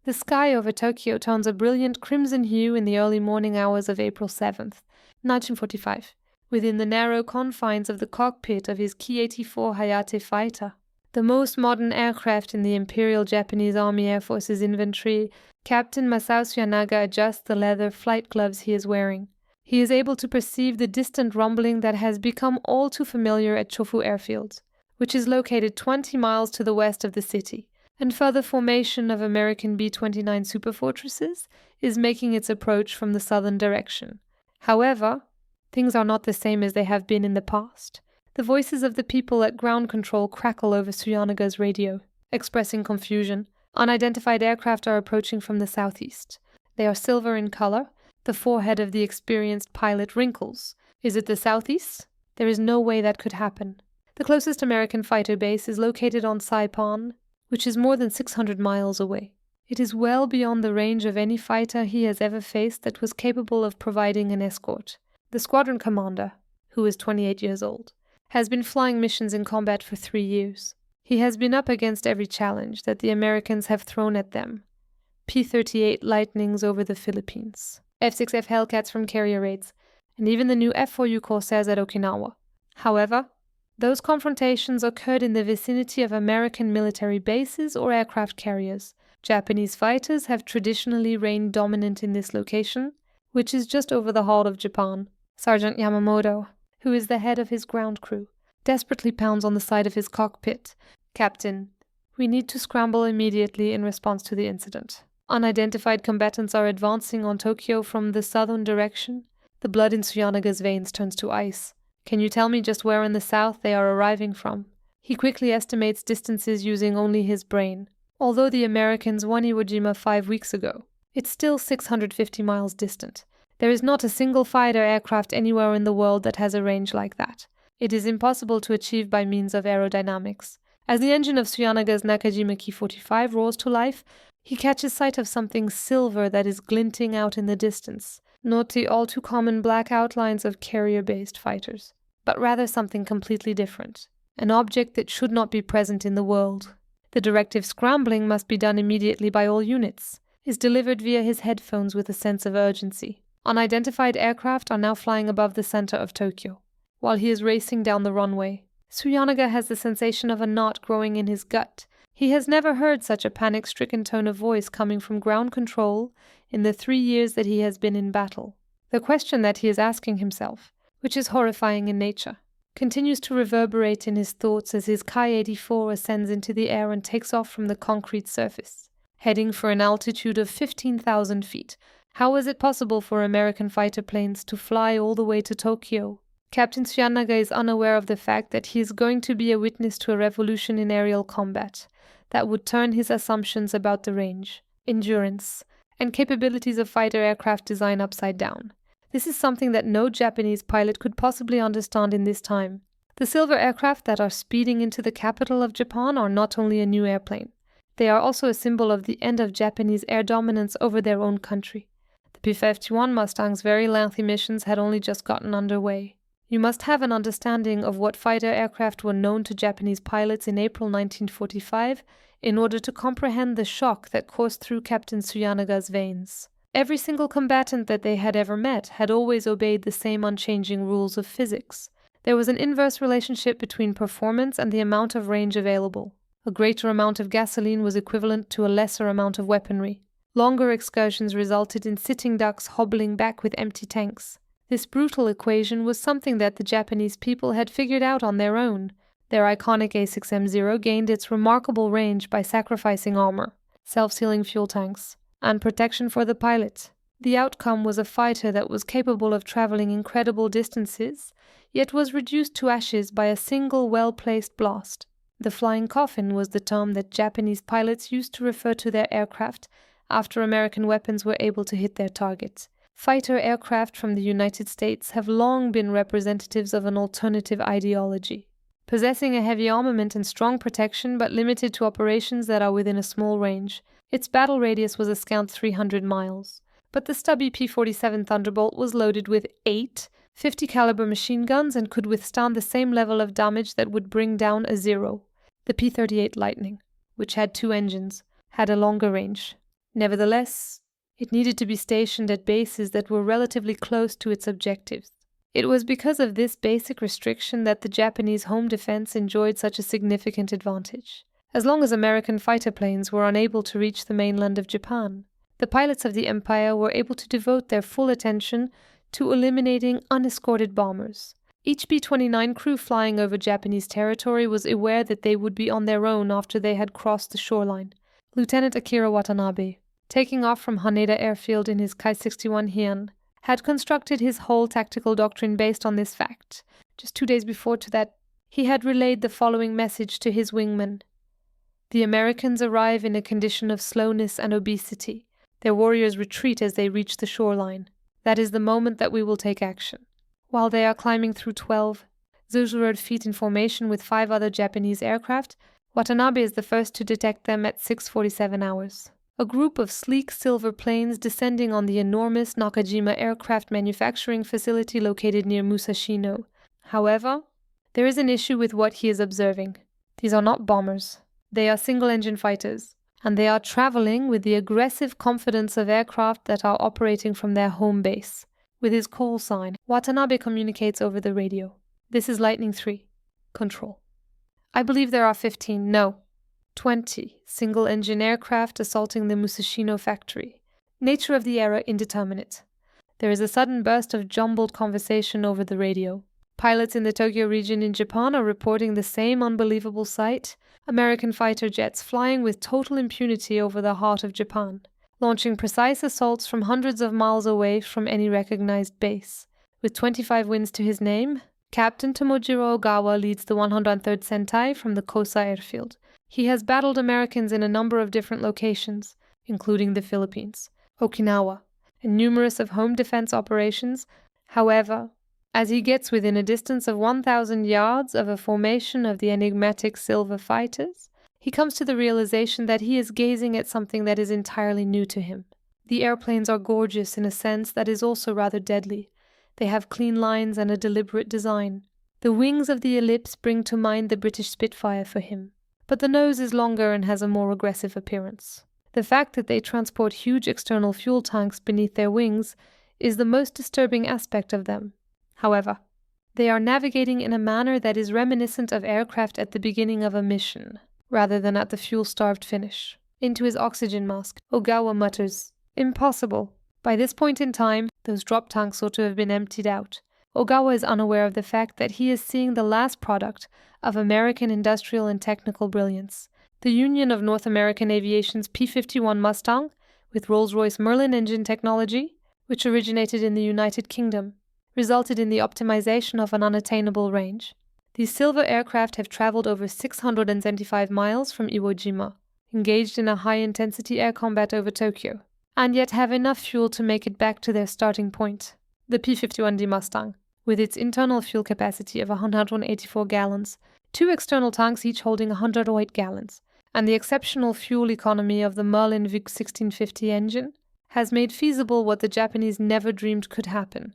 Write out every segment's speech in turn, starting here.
The sky over Tokyo turns a brilliant crimson hue in the early morning hours of April 7th, 1945, within the narrow confines of the cockpit of his Ki-84 Hayate fighter. The most modern aircraft in the Imperial Japanese Army Air Force's inventory, Captain Masao Tsuyonaga adjusts the leather flight gloves he is wearing. He is able to perceive the distant rumbling that has become all too familiar at Chofu Airfield, which is located 20 miles to the west of the city, and further formation of American B-29 superfortresses is making its approach from the southern direction. However, things are not the same as they have been in the past. The voices of the people at ground control crackle over Tsuyonaga's radio, expressing confusion. Unidentified aircraft are approaching from the southeast. They are silver in color. The forehead of the experienced pilot wrinkles. Is it the southeast? There is no way that could happen. The closest American fighter base is located on Saipan, which is more than 600 miles away. It is well beyond the range of any fighter he has ever faced that was capable of providing an escort. The squadron commander, who is 28 years old, has been flying missions in combat for 3 years. He has been up against every challenge that the Americans have thrown at them. P-38 Lightnings over the Philippines, F-6F Hellcats from carrier raids, and even the new F-4U Corsairs at Okinawa. However, those confrontations occurred in the vicinity of American military bases or aircraft carriers. Japanese fighters have traditionally reigned dominant in this location, which is just over the heart of Japan. Sergeant Yamamoto, who is the head of his ground crew, desperately pounds on the side of his cockpit. Captain, we need to scramble immediately in response to the incident. Unidentified combatants are advancing on Tokyo from the southern direction. The blood in Tsuyonaga's veins turns to ice. Can you tell me just where in the south they are arriving from? He quickly estimates distances using only his brain. Although the Americans won Iwo Jima 5 weeks ago, it's still 650 miles distant. There is not a single fighter aircraft anywhere in the world that has a range like that. It is impossible to achieve by means of aerodynamics. As the engine of Tsuyonaga's Nakajima Ki-45 roars to life, he catches sight of something silver that is glinting out in the distance. Not the all-too-common black outlines of carrier-based fighters, but rather something completely different. An object that should not be present in the world. The directive scrambling must be done immediately by all units, is delivered via his headphones with a sense of urgency. Unidentified aircraft are now flying above the center of Tokyo. While he is racing down the runway, Tsuyonaga has the sensation of a knot growing in his gut. He has never heard such a panic-stricken tone of voice coming from ground control in the 3 years that he has been in battle. The question that he is asking himself, which is horrifying in nature, continues to reverberate in his thoughts as his Ki-84 ascends into the air and takes off from the concrete surface, heading for an altitude of 15,000 feet. How is it possible for American fighter planes to fly all the way to Tokyo? Captain Tsuyonaga is unaware of the fact that he is going to be a witness to a revolution in aerial combat that would turn his assumptions about the range, endurance, and capabilities of fighter aircraft design upside down. This is something that no Japanese pilot could possibly understand in this time. The silver aircraft that are speeding into the capital of Japan are not only a new airplane, they are also a symbol of the end of Japanese air dominance over their own country. The P-51 Mustang's very lengthy missions had only just gotten underway. You must have an understanding of what fighter aircraft were known to Japanese pilots in April 1945 in order to comprehend the shock that coursed through Captain Tsuyonaga's veins. Every single combatant that they had ever met had always obeyed the same unchanging rules of physics. There was an inverse relationship between performance and the amount of range available. A greater amount of gasoline was equivalent to a lesser amount of weaponry. Longer excursions resulted in sitting ducks hobbling back with empty tanks. This brutal equation was something that the Japanese people had figured out on their own. Their iconic A6M0 gained its remarkable range by sacrificing armor, self-sealing fuel tanks, and protection for the pilot. The outcome was a fighter that was capable of traveling incredible distances, yet was reduced to ashes by a single well-placed blast. The flying coffin was the term that Japanese pilots used to refer to their aircraft after American weapons were able to hit their targets. Fighter aircraft from the United States have long been representatives of an alternative ideology, possessing a heavy armament and strong protection but limited to operations that are within a small range. Its battle radius was a scant 300 miles, but the stubby P-47 Thunderbolt was loaded with 8 50 caliber machine guns and could withstand the same level of damage that would bring down a Zero. The P-38 Lightning, which had 2 engines, had a longer range. Nevertheless, it needed to be stationed at bases that were relatively close to its objectives. It was because of this basic restriction that the Japanese home defense enjoyed such a significant advantage. As long as American fighter planes were unable to reach the mainland of Japan, the pilots of the Empire were able to devote their full attention to eliminating unescorted bombers. Each B-29 crew flying over Japanese territory was aware that they would be on their own after they had crossed the shoreline. Lieutenant Akira Watanabe, taking off from Haneda Airfield in his Kai-61 Heian, had constructed his whole tactical doctrine based on this fact. Just 2 days before to that, he had relayed the following message to his wingmen. The Americans arrive in a condition of slowness and obesity. Their warriors retreat as they reach the shoreline. That is the moment that we will take action. While they are climbing through 12 Zuzu feet in formation with 5 other Japanese aircraft, Watanabe is the first to detect them at 6:47 hours. A group of sleek silver planes descending on the enormous Nakajima aircraft manufacturing facility located near Musashino. However, there is an issue with what he is observing. These are not bombers. They are single-engine fighters, and they are traveling with the aggressive confidence of aircraft that are operating from their home base. With his call sign, Watanabe communicates over the radio. This is Lightning 3. Control. I believe there are 15, no, 20 single-engine aircraft assaulting the Musashino factory. Nature of the error indeterminate. There is a sudden burst of jumbled conversation over the radio. Pilots in the Tokyo region in Japan are reporting the same unbelievable sight. American fighter jets flying with total impunity over the heart of Japan, launching precise assaults from hundreds of miles away from any recognized base. With 25 wins to his name, Captain Tomojiro Ogawa leads the 103rd Sentai from the Kosa airfield. He has battled Americans in a number of different locations, including the Philippines, Okinawa, and numerous of home defense operations. However, as he gets within a distance of 1,000 yards of a formation of the enigmatic silver fighters, he comes to the realization that he is gazing at something that is entirely new to him. The airplanes are gorgeous in a sense that is also rather deadly. They have clean lines and a deliberate design. The wings of the ellipse bring to mind the British Spitfire for him, but the nose is longer and has a more aggressive appearance. The fact that they transport huge external fuel tanks beneath their wings is the most disturbing aspect of them. However, they are navigating in a manner that is reminiscent of aircraft at the beginning of a mission, rather than at the fuel-starved finish. Into his oxygen mask, Ogawa mutters, "Impossible." By this point in time, those drop tanks ought to have been emptied out. Ogawa is unaware of the fact that he is seeing the last product of American industrial and technical brilliance. The union of North American Aviation's P-51 Mustang with Rolls-Royce Merlin engine technology, which originated in the United Kingdom, resulted in the optimization of an unattainable range. These silver aircraft have traveled over 675 miles from Iwo Jima, engaged in a high-intensity air combat over Tokyo, and yet have enough fuel to make it back to their starting point. The P-51D Mustang, with its internal fuel capacity of 184 gallons, 2 external tanks each holding 108 gallons, and the exceptional fuel economy of the Merlin VIC 1650 engine, has made feasible what the Japanese never dreamed could happen: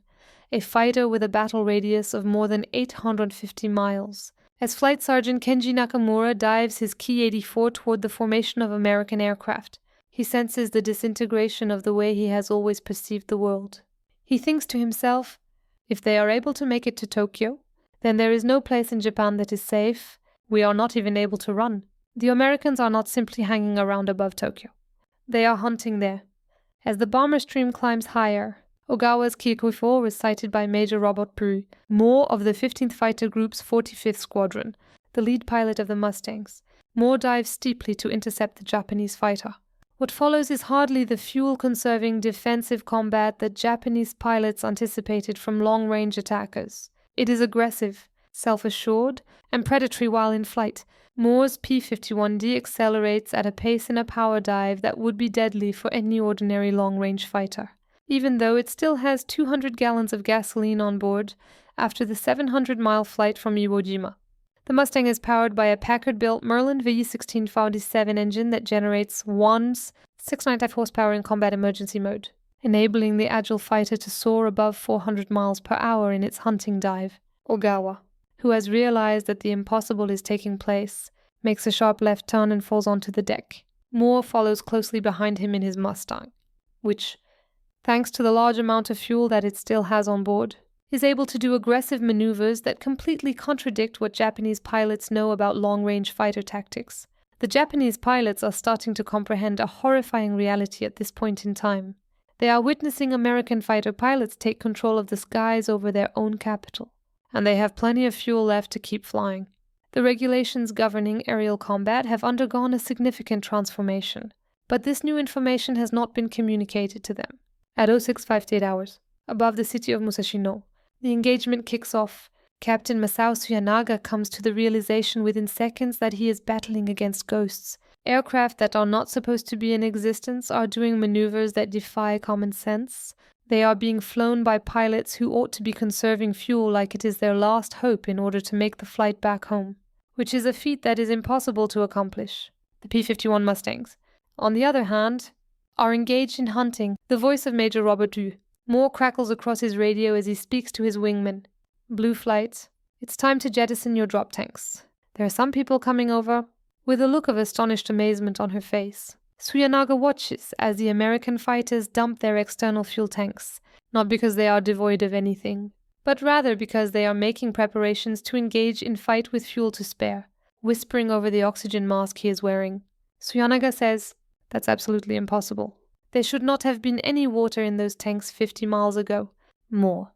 a fighter with a battle radius of more than 850 miles. As Flight Sergeant Kenji Nakamura dives his Ki-84 toward the formation of American aircraft, he senses the disintegration of the way he has always perceived the world. He thinks to himself, if they are able to make it to Tokyo, then there is no place in Japan that is safe. We are not even able to run. The Americans are not simply hanging around above Tokyo. They are hunting there. As the bomber stream climbs higher, Ogawa's Ki-84 was sighted by Major Robert Prue, Moore of the 15th Fighter Group's 45th Squadron, the lead pilot of the Mustangs. Moore dives steeply to intercept the Japanese fighter. What follows is hardly the fuel-conserving defensive combat that Japanese pilots anticipated from long-range attackers. It is aggressive, self-assured, and predatory while in flight. Moore's P-51D accelerates at a pace in a power dive that would be deadly for any ordinary long-range fighter, even though it still has 200 gallons of gasoline on board after the 700-mile flight from Iwo Jima. The Mustang is powered by a Packard-built Merlin VE1647 engine that generates 695 horsepower in combat emergency mode, enabling the agile fighter to soar above 400 miles per hour in its hunting dive. Ogawa, who has realized that the impossible is taking place, makes a sharp left turn and falls onto the deck. Moore follows closely behind him in his Mustang, which, thanks to the large amount of fuel that it still has on board, is able to do aggressive maneuvers that completely contradict what Japanese pilots know about long-range fighter tactics. The Japanese pilots are starting to comprehend a horrifying reality at this point in time. They are witnessing American fighter pilots take control of the skies over their own capital, and they have plenty of fuel left to keep flying. The regulations governing aerial combat have undergone a significant transformation, but this new information has not been communicated to them. At 0658 hours, above the city of Musashino, the engagement kicks off. Captain Masao Suyanaga comes to the realization within seconds that he is battling against ghosts. Aircraft that are not supposed to be in existence are doing maneuvers that defy common sense. They are being flown by pilots who ought to be conserving fuel like it is their last hope in order to make the flight back home, which is a feat that is impossible to accomplish. The P-51 Mustangs, on the other hand, are engaged in hunting. The voice of Major Robert Due. Moore crackles across his radio as he speaks to his wingman. Blue Flight, it's time to jettison your drop tanks. There are some people coming over. With a look of astonished amazement on her face, Suyanaga watches as the American fighters dump their external fuel tanks, not because they are devoid of anything, but rather because they are making preparations to engage in fight with fuel to spare, whispering over the oxygen mask he is wearing. Suyanaga says, "That's absolutely impossible. There should not have been any water in those tanks 50 miles ago." More.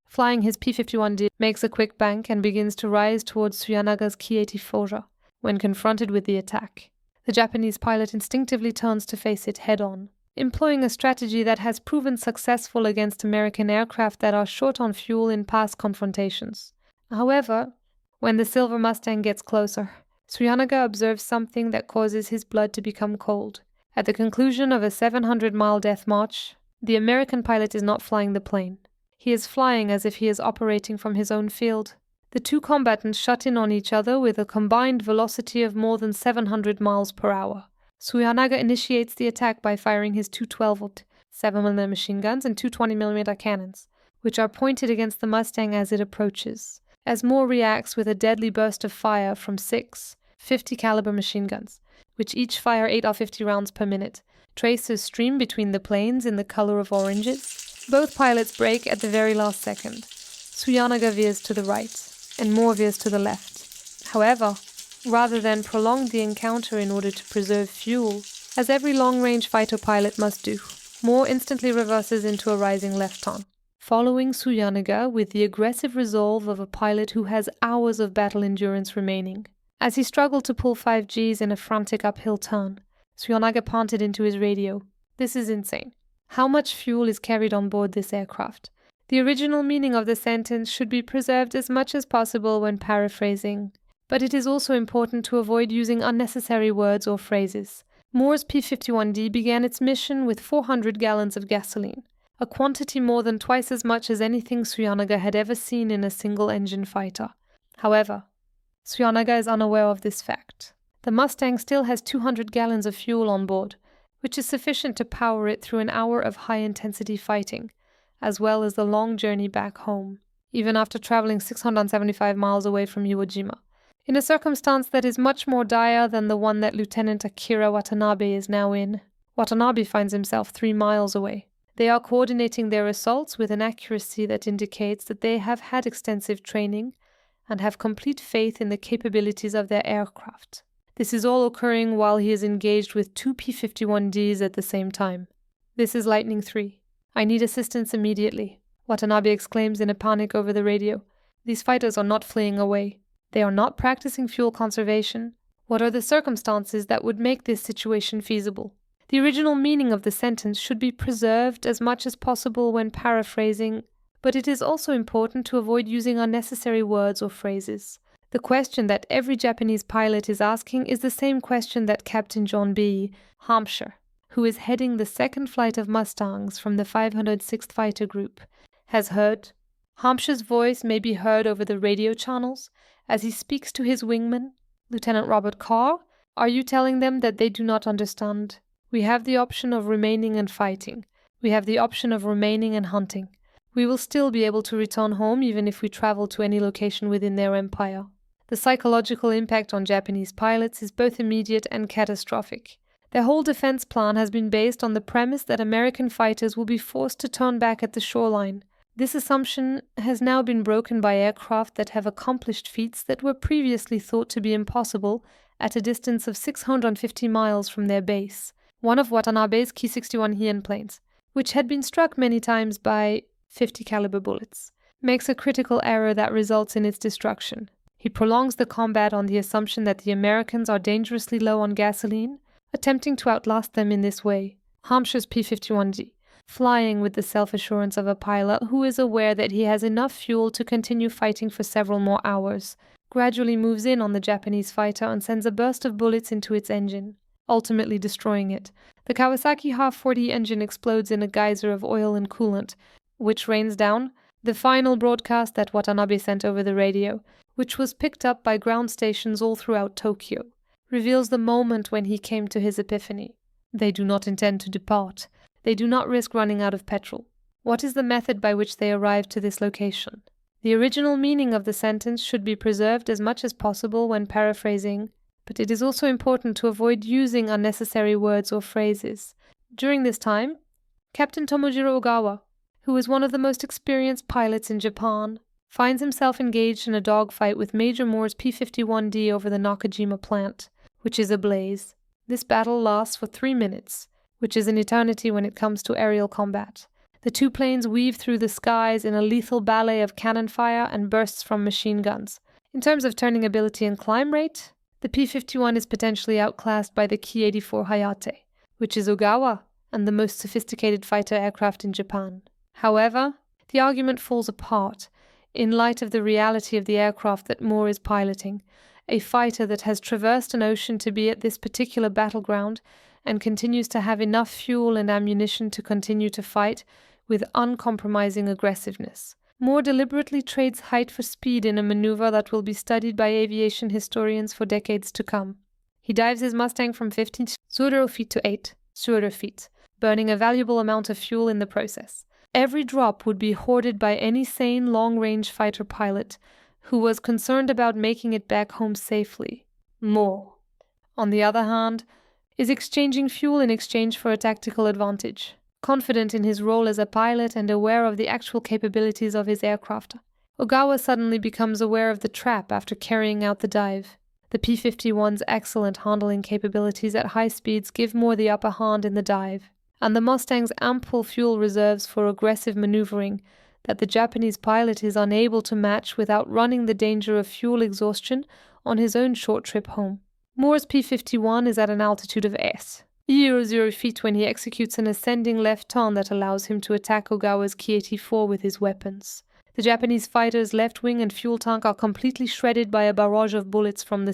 Flying his P-51D, makes a quick bank and begins to rise towards Suyanaga's Ki-84 when confronted with the attack. The Japanese pilot instinctively turns to face it head-on, employing a strategy that has proven successful against American aircraft that are short on fuel in past confrontations. However, when the Silver Mustang gets closer, Suyanaga observes something that causes his blood to become cold. At the conclusion of a 700-mile death march, the American pilot is not flying the plane. He is flying as if he is operating from his own field. The two combatants shut in on each other with a combined velocity of more than 700 miles per hour. Suyanaga initiates the attack by firing his two 12-volt 7mm machine guns and two 20mm cannons, which are pointed against the Mustang as it approaches, as Moore reacts with a deadly burst of fire from 6 50-caliber machine guns, which each fire 8 or 50 rounds per minute. Tracers stream between the planes in the color of oranges. Both pilots brake at the very last second. Suyanaga veers to the right, and Moore veers to the left. However, rather than prolong the encounter in order to preserve fuel, as every long-range fighter pilot must do, Moore instantly reverses into a rising left turn, following Suyanaga with the aggressive resolve of a pilot who has hours of battle endurance remaining. As he struggled to pull 5 Gs in a frantic uphill turn, Suyanaga panted into his radio. "This is insane. How much fuel is carried on board this aircraft?" The original meaning of the sentence should be preserved as much as possible when paraphrasing, but it is also important to avoid using unnecessary words or phrases. Moore's P-51D began its mission with 400 gallons of gasoline, a quantity more than twice as much as anything Suyanaga had ever seen in a single-engine fighter. However, Suyanaga is unaware of this fact. The Mustang still has 200 gallons of fuel on board, which is sufficient to power it through an hour of high-intensity fighting, as well as the long journey back home, even after traveling 675 miles away from Iwo Jima, in a circumstance that is much more dire than the one that Lieutenant Akira Watanabe is now in. Watanabe finds himself 3 miles away. They are coordinating their assaults with an accuracy that indicates that they have had extensive training and have complete faith in the capabilities of their aircraft. This is all occurring while he is engaged with 2 P-51Ds at the same time. "This is Lightning 3. I need assistance immediately," Watanabe exclaims in a panic over the radio. "These fighters are not fleeing away. They are not practicing fuel conservation. What are the circumstances that would make this situation feasible?" The original meaning of the sentence should be preserved as much as possible when paraphrasing, but it is also important to avoid using unnecessary words or phrases. The question that every Japanese pilot is asking is the same question that Captain John B. Hampshire, who is heading the second flight of Mustangs from the 506th Fighter Group, has heard. Hampshire's voice may be heard over the radio channels as he speaks to his wingman, Lieutenant Robert Carr. "Are you telling them that they do not understand? We have the option of remaining and fighting. We have the option of remaining and hunting. We will still be able to return home even if we travel to any location within their empire." The psychological impact on Japanese pilots is both immediate and catastrophic. Their whole defense plan has been based on the premise that American fighters will be forced to turn back at the shoreline. This assumption has now been broken by aircraft that have accomplished feats that were previously thought to be impossible at a distance of 650 miles from their base, one of Watanabe's Ki-61 Hien planes, which had been struck many times by 50 caliber bullets, makes a critical error that results in its destruction. He prolongs the combat on the assumption that the Americans are dangerously low on gasoline, attempting to outlast them in this way. Hampshire's P-51D, flying with the self-assurance of a pilot who is aware that he has enough fuel to continue fighting for several more hours, gradually moves in on the Japanese fighter and sends a burst of bullets into its engine, ultimately destroying it. The Kawasaki HA-40 engine explodes in a geyser of oil and coolant, which rains down the final broadcast that Watanabe sent over the radio, which was picked up by ground stations all throughout Tokyo, reveals the moment when he came to his epiphany. They do not intend to depart. They do not risk running out of petrol. What is the method by which they arrived to this location? The original meaning of the sentence should be preserved as much as possible when paraphrasing, but it is also important to avoid using unnecessary words or phrases. During this time, Captain Tomojiro Ogawa, who is one of the most experienced pilots in Japan, finds himself engaged in a dogfight with Major Moore's P-51D over the Nakajima plant, which is ablaze. This battle lasts for 3 minutes, which is an eternity when it comes to aerial combat. The two planes weave through the skies in a lethal ballet of cannon fire and bursts from machine guns. In terms of turning ability and climb rate, the P-51 is potentially outclassed by the Ki-84 Hayate, which is Ogawa and the most sophisticated fighter aircraft in Japan. However, the argument falls apart in light of the reality of the aircraft that Moore is piloting, a fighter that has traversed an ocean to be at this particular battleground and continues to have enough fuel and ammunition to continue to fight with uncompromising aggressiveness. Moore deliberately trades height for speed in a maneuver that will be studied by aviation historians for decades to come. He dives his Mustang from 15 pseudo feet to 8 pseudo feet, burning a valuable amount of fuel in the process. Every drop would be hoarded by any sane long-range fighter pilot who was concerned about making it back home safely. Moore, on the other hand, is exchanging fuel in exchange for a tactical advantage. Confident in his role as a pilot and aware of the actual capabilities of his aircraft, Ogawa suddenly becomes aware of the trap after carrying out the dive. The P-51's excellent handling capabilities at high speeds give Moore the upper hand in the dive, and the Mustang's ample fuel reserves for aggressive maneuvering that the Japanese pilot is unable to match without running the danger of fuel exhaustion on his own short trip home. Moore's P-51 is at an altitude of S, 0 feet when he executes an ascending left turn that allows him to attack Ogawa's Ki-84 with his weapons. The Japanese fighter's left wing and fuel tank are completely shredded by a barrage of bullets from the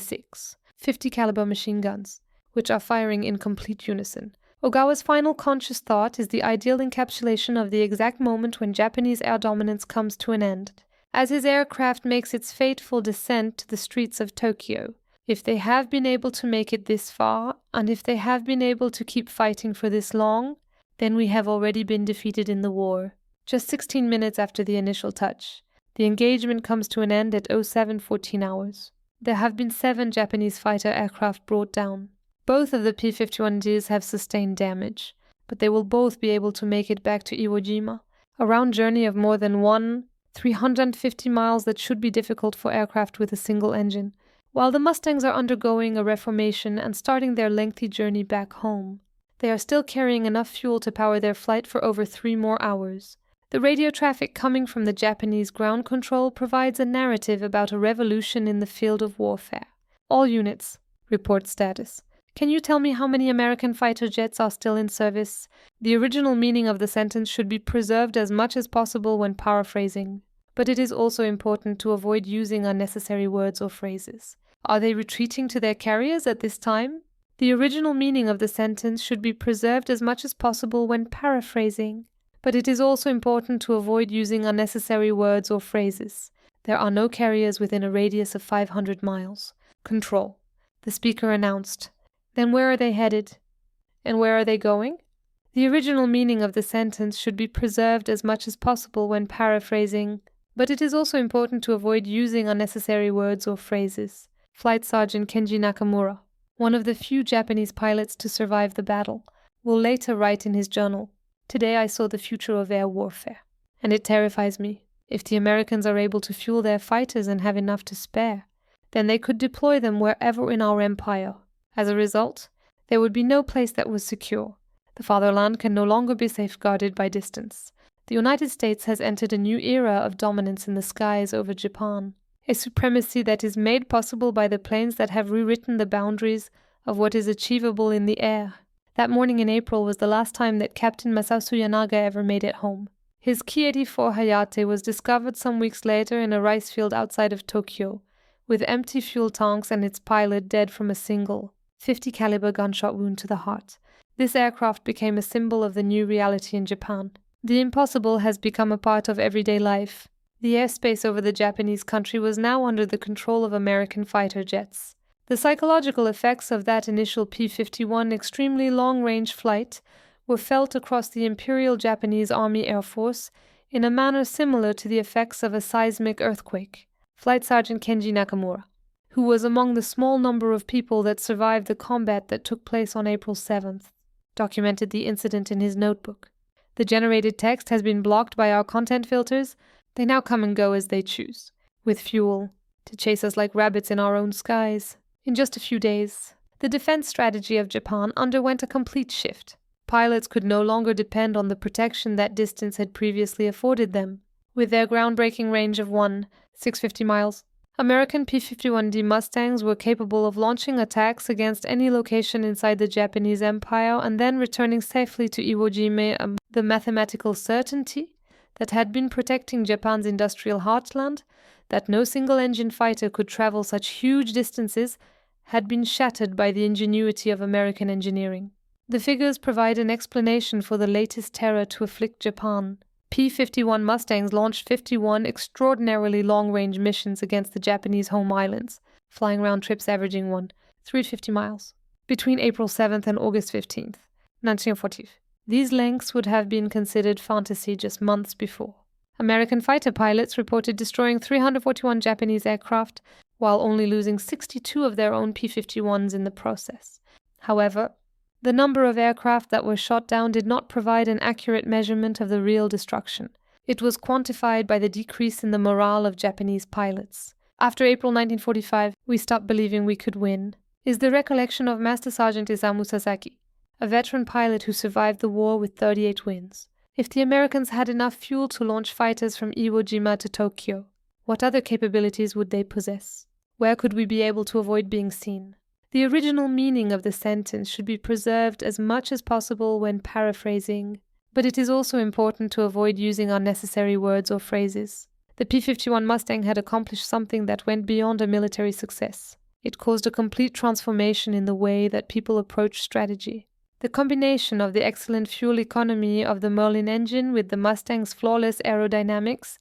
50 caliber machine guns, which are firing in complete unison. Ogawa's final conscious thought is the ideal encapsulation of the exact moment when Japanese air dominance comes to an end, as his aircraft makes its fateful descent to the streets of Tokyo. If they have been able to make it this far, and if they have been able to keep fighting for this long, then we have already been defeated in the war. Just 16 minutes after the initial touch, the engagement comes to an end at 07:14 hours. There have been 7 Japanese fighter aircraft brought down. Both of the P-51Ds have sustained damage, but they will both be able to make it back to Iwo Jima, a round journey of more than 350 miles that should be difficult for aircraft with a single engine, while the Mustangs are undergoing a reformation and starting their lengthy journey back home. They are still carrying enough fuel to power their flight for over 3 more hours. The radio traffic coming from the Japanese ground control provides a narrative about a revolution in the field of warfare. All units, report status. Can you tell me how many American fighter jets are still in service? The original meaning of the sentence should be preserved as much as possible when paraphrasing, but it is also important to avoid using unnecessary words or phrases. Are they retreating to their carriers at this time? The original meaning of the sentence should be preserved as much as possible when paraphrasing, but it is also important to avoid using unnecessary words or phrases. There are no carriers within a radius of 500 miles. Control. The speaker announced. Then where are they headed? And where are they going? The original meaning of the sentence should be preserved as much as possible when paraphrasing, but it is also important to avoid using unnecessary words or phrases. Flight Sergeant Kenji Nakamura. one of the few Japanese pilots to survive the battle, will later write in his journal, "Today I saw the future of air warfare, and it terrifies me. If the Americans are able to fuel their fighters and have enough to spare, then they could deploy them wherever in our empire. As a result, there would be no place that was secure. The fatherland can no longer be safeguarded by distance. The United States has entered a new era of dominance in the skies over Japan, a supremacy that is made possible by the planes that have rewritten the boundaries of what is achievable in the air." That morning in April was the last time that Captain Masasu Yanaga ever made it home. His Ki-84 Hayate was discovered some weeks later in a rice field outside of Tokyo, with empty fuel tanks and its pilot dead from a single 50 caliber gunshot wound to the heart. This aircraft became a symbol of the new reality in Japan. The impossible has become a part of everyday life. The airspace over the Japanese country was now under the control of American fighter jets. The psychological effects of that initial P-51 extremely long-range flight were felt across the Imperial Japanese Army Air Force in a manner similar to the effects of a seismic earthquake. Flight Sergeant Kenji Nakamura, who was among the small number of people that survived the combat that took place on April 7th, documented the incident in his notebook. "The generated text has been blocked by our content filters. They now come and go as they choose, with fuel, to chase us like rabbits in our own skies." In just a few days, the defense strategy of Japan underwent a complete shift. Pilots could no longer depend on the protection that distance had previously afforded them. With their groundbreaking range of 650 miles, American P-51D Mustangs were capable of launching attacks against any location inside the Japanese Empire and then returning safely to Iwo Jima. The mathematical certainty that had been protecting Japan's industrial heartland, that no single-engine fighter could travel such huge distances, had been shattered by the ingenuity of American engineering. The figures provide an explanation for the latest terror to afflict Japan. P-51 Mustangs launched 51 extraordinarily long-range missions against the Japanese home islands, flying round trips averaging 350 miles, between April 7th and August 15th, 1940. These lengths would have been considered fantasy just months before. American fighter pilots reported destroying 341 Japanese aircraft, while only losing 62 of their own P-51s in the process. However, the number of aircraft that were shot down did not provide an accurate measurement of the real destruction. It was quantified by the decrease in the morale of Japanese pilots. "After April 1945, we stopped believing we could win," is the recollection of Master Sergeant Isamu Sasaki, a veteran pilot who survived the war with 38 wins. If the Americans had enough fuel to launch fighters from Iwo Jima to Tokyo, what other capabilities would they possess? Where could we be able to avoid being seen? The original meaning of the sentence should be preserved as much as possible when paraphrasing, but it is also important to avoid using unnecessary words or phrases. The P-51 Mustang had accomplished something that went beyond a military success. It caused a complete transformation in the way that people approach strategy. The combination of the excellent fuel economy of the Merlin engine with the Mustang's flawless aerodynamics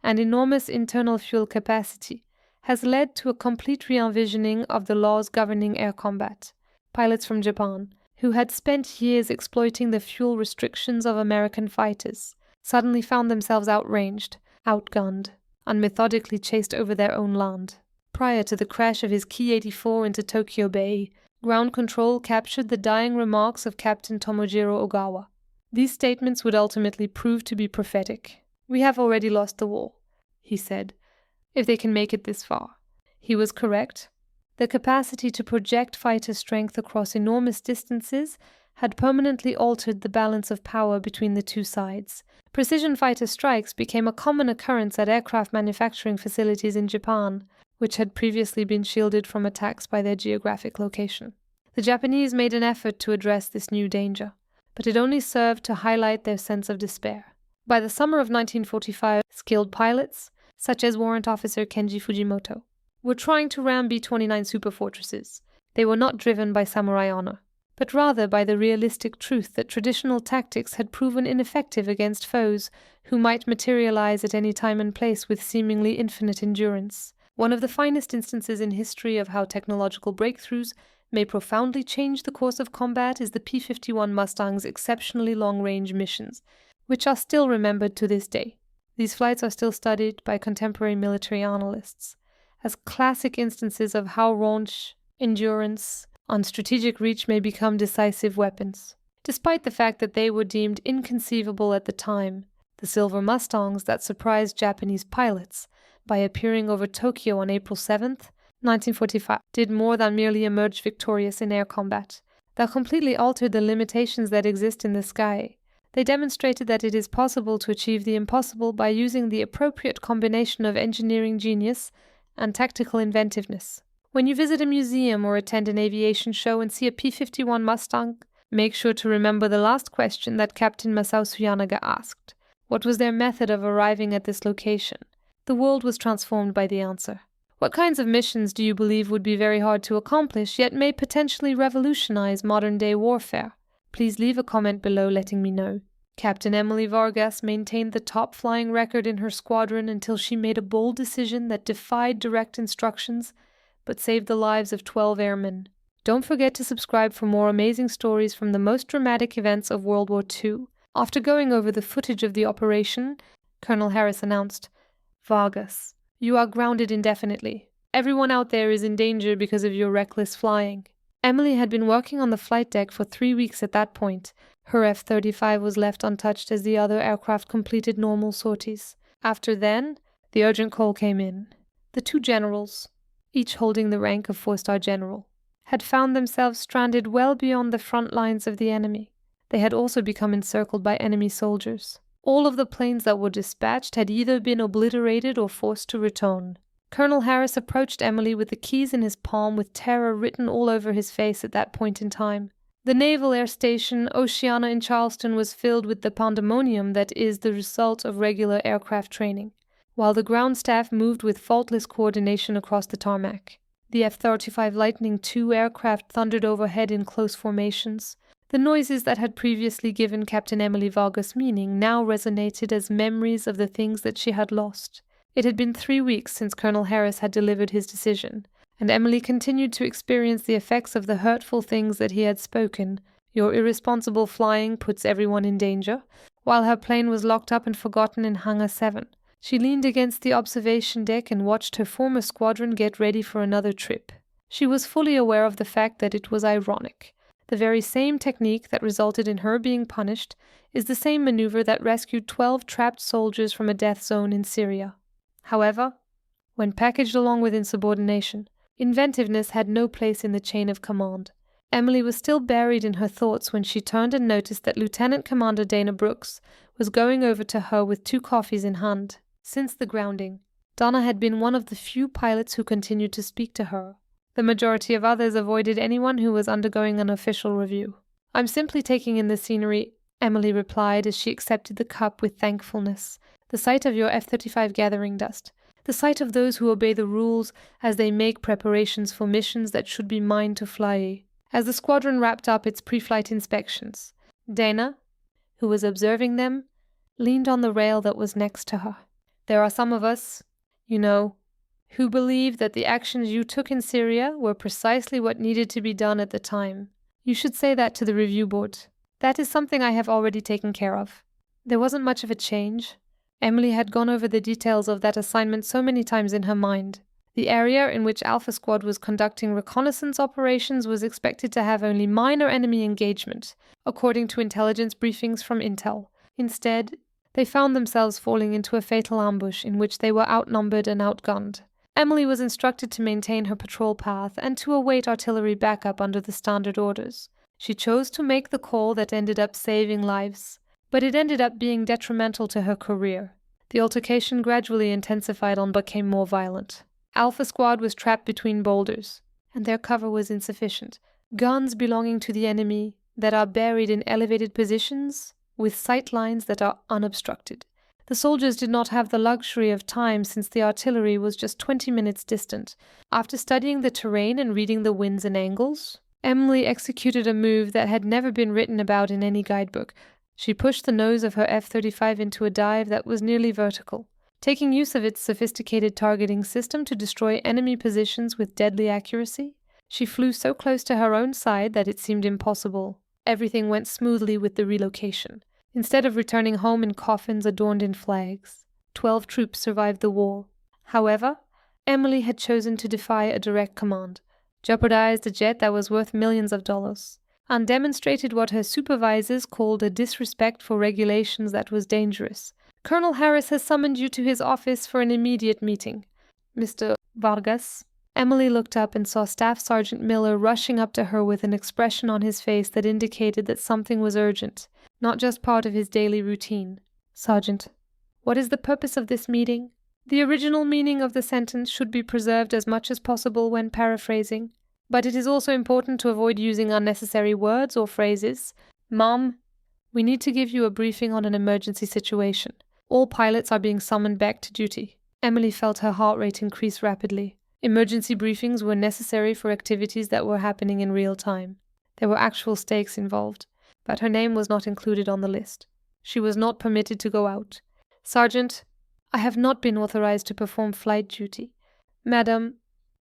and enormous internal fuel capacity has led to a complete re-envisioning of the laws governing air combat. Pilots from Japan, who had spent years exploiting the fuel restrictions of American fighters, suddenly found themselves outranged, outgunned, and methodically chased over their own land. Prior to the crash of his Ki-84 into Tokyo Bay, ground control captured the dying remarks of Captain Tomojiro Ogawa. These statements would ultimately prove to be prophetic. "We have already lost the war," he said, "if they can make it this far." He was correct. The capacity to project fighter strength across enormous distances had permanently altered the balance of power between the two sides. Precision fighter strikes became a common occurrence at aircraft manufacturing facilities in Japan, which had previously been shielded from attacks by their geographic location. The Japanese made an effort to address this new danger, but it only served to highlight their sense of despair. By the summer of 1945, skilled pilots, such as Warrant Officer Kenji Fujimoto, were trying to ram B-29 superfortresses. They were not driven by samurai honor, but rather by the realistic truth that traditional tactics had proven ineffective against foes who might materialize at any time and place with seemingly infinite endurance. One of the finest instances in history of how technological breakthroughs may profoundly change the course of combat is the P-51 Mustang's exceptionally long-range missions, which are still remembered to this day. These flights are still studied by contemporary military analysts as classic instances of how raunch, endurance, on strategic reach may become decisive weapons. Despite the fact that they were deemed inconceivable at the time, the Silver Mustangs that surprised Japanese pilots by appearing over Tokyo on April 7th, 1945, did more than merely emerge victorious in air combat. They completely altered the limitations that exist in the sky. They demonstrated that it is possible to achieve the impossible by using the appropriate combination of engineering genius and tactical inventiveness. When you visit a museum or attend an aviation show and see a P-51 Mustang, make sure to remember the last question that Captain Masao Suyanaga asked. What was their method of arriving at this location? The world was transformed by the answer. What kinds of missions do you believe would be very hard to accomplish, yet may potentially revolutionize modern-day warfare? Please leave a comment below letting me know. Captain Emily Vargas maintained the top flying record in her squadron until she made a bold decision that defied direct instructions, but saved the lives of 12 airmen. Don't forget to subscribe for more amazing stories from the most dramatic events of World War II. After going over the footage of the operation, Colonel Harris announced, "Vargas, you are grounded indefinitely. Everyone out there is in danger because of your reckless flying." Emily had been working on the flight deck for 3 weeks at that point. Her F-35 was left untouched as the other aircraft completed normal sorties. After then, the urgent call came in. The two generals, each holding the rank of 4-star general, had found themselves stranded well beyond the front lines of the enemy. They had also become encircled by enemy soldiers. All of the planes that were dispatched had either been obliterated or forced to return. Colonel Harris approached Emily with the keys in his palm with terror written all over his face at that point in time. The Naval Air Station Oceana in Charleston was filled with the pandemonium that is the result of regular aircraft training, while the ground staff moved with faultless coordination across the tarmac. The F-35 Lightning II aircraft thundered overhead in close formations. The noises that had previously given Captain Emily Vargas meaning now resonated as memories of the things that she had lost. It had been 3 weeks since Colonel Harris had delivered his decision, and Emily continued to experience the effects of the hurtful things that he had spoken. "Your irresponsible flying puts everyone in danger," while her plane was locked up and forgotten in Hangar 7. She leaned against the observation deck and watched her former squadron get ready for another trip. She was fully aware of the fact that it was ironic. The very same technique that resulted in her being punished is the same maneuver that rescued 12 trapped soldiers from a death zone in Syria. However, when packaged along with insubordination, inventiveness had no place in the chain of command. Emily was still buried in her thoughts when she turned and noticed that Lieutenant Commander Dana Brooks was going over to her with 2 coffees in hand. Since the grounding, Donna had been one of the few pilots who continued to speak to her. The majority of others avoided anyone who was undergoing an official review. "I'm simply taking in the scenery," Emily replied as she accepted the cup with thankfulness. "The sight of your F-35 gathering dust. The sight of those who obey the rules as they make preparations for missions that should be mine to fly." As the squadron wrapped up its pre-flight inspections, Dana, who was observing them, leaned on the rail that was next to her. "There are some of us, you know, who believe that the actions you took in Syria were precisely what needed to be done at the time. You should say that to the review board. That is something I have already taken care of." There wasn't much of a change. Emily had gone over the details of that assignment so many times in her mind. The area in which Alpha Squad was conducting reconnaissance operations was expected to have only minor enemy engagement, according to intelligence briefings from Intel. Instead, they found themselves falling into a fatal ambush in which they were outnumbered and outgunned. Emily was instructed to maintain her patrol path and to await artillery backup under the standard orders. She chose to make the call that ended up saving lives, but it ended up being detrimental to her career. The altercation gradually intensified and became more violent. Alpha Squad was trapped between boulders, and their cover was insufficient. Guns belonging to the enemy that are buried in elevated positions with sight lines that are unobstructed. The soldiers did not have the luxury of time since the artillery was just 20 minutes distant. After studying the terrain and reading the winds and angles, Emily executed a move that had never been written about in any guidebook. She pushed the nose of her F-35 into a dive that was nearly vertical, taking use of its sophisticated targeting system to destroy enemy positions with deadly accuracy. She flew so close to her own side that it seemed impossible. Everything went smoothly with the relocation. Instead of returning home in coffins adorned in flags, 12 troops survived the war. However, Emily had chosen to defy a direct command. jeopardized a jet that was worth millions of dollars, and demonstrated what her supervisors called a disrespect for regulations that was dangerous. Colonel Harris has summoned you to his office for an immediate meeting. Mr. Vargas. Emily looked up and saw Staff Sergeant Miller rushing up to her with an expression on his face that indicated that something was urgent, not just part of his daily routine. Sergeant, what is the purpose of this meeting? The original meaning of the sentence should be preserved as much as possible when paraphrasing, but it is also important to avoid using unnecessary words or phrases. Mom, we need to give you a briefing on an emergency situation. All pilots are being summoned back to duty. Emily felt her heart rate increase rapidly. Emergency briefings were necessary for activities that were happening in real time. There were actual stakes involved, but her name was not included on the list. She was not permitted to go out. Sergeant, I have not been authorized to perform flight duty. Madam,